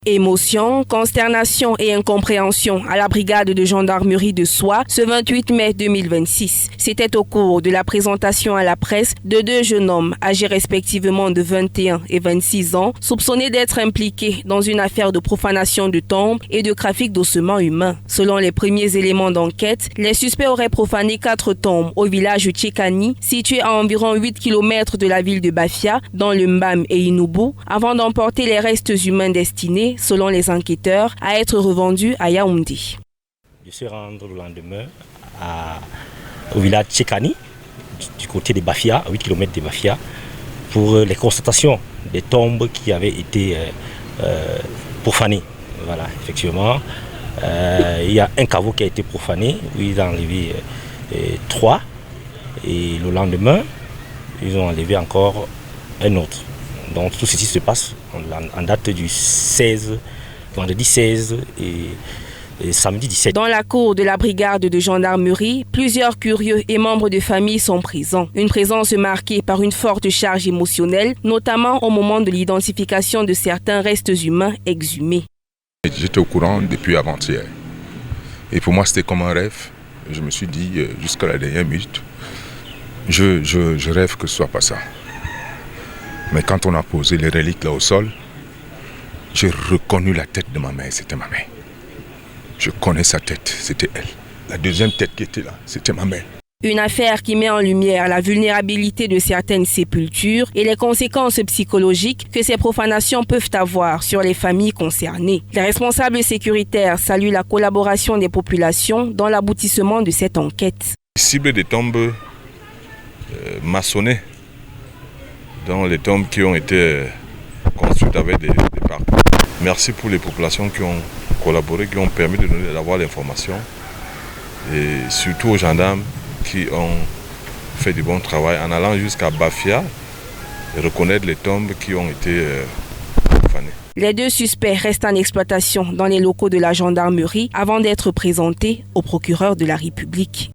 Émotion, consternation et incompréhension à la brigade de gendarmerie de Soie ce 28 mai 2026. C'était au cours de la présentation à la presse de deux jeunes hommes âgés respectivement de 21 et 26 ans, soupçonnés d'être impliqués dans une affaire de profanation de tombes et de trafic d'ossements humains. Selon les premiers éléments d'enquête, les suspects auraient profané 4 tombes au village Tchekani, situé à environ 8 km de la ville de Bafia, dans le Mbam et Inubu, avant d'emporter les restes humains destinés, selon les enquêteurs, à être revendu à Yaoundé. Je suis rendu le lendemain au village Tchekani, du côté de Bafia, à 8 km de Bafia, pour les constatations des tombes qui avaient été profanées. Voilà, effectivement, il y a un caveau qui a été profané, où ils ont enlevé 3, et le lendemain, ils ont enlevé encore un autre. Donc tout ceci se passe en date du 16, vendredi 16 et samedi 17. Dans la cour de la brigade de gendarmerie, plusieurs curieux et membres de famille sont présents. Une présence marquée par une forte charge émotionnelle, notamment au moment de l'identification de certains restes humains exhumés. J'étais au courant depuis avant-hier. Et pour moi, c'était comme un rêve. Je me suis dit, jusqu'à la dernière minute, je rêve que ce soit pas ça. Mais quand on a posé les reliques là au sol, j'ai reconnu la tête de ma mère, c'était ma mère. Je connais sa tête, c'était elle. La deuxième tête qui était là, c'était ma mère. Une affaire qui met en lumière la vulnérabilité de certaines sépultures et les conséquences psychologiques que ces profanations peuvent avoir sur les familles concernées. Les responsables sécuritaires saluent la collaboration des populations dans l'aboutissement de cette enquête. Cible des tombes maçonnées, dans les tombes qui ont été construites avec des parcours. Merci pour les populations qui ont collaboré, qui ont permis d'avoir l'information, et surtout aux gendarmes qui ont fait du bon travail en allant jusqu'à Bafia et reconnaître les tombes qui ont été profanées. Les 2 suspects restent en exploitation dans les locaux de la gendarmerie avant d'être présentés au procureur de la République.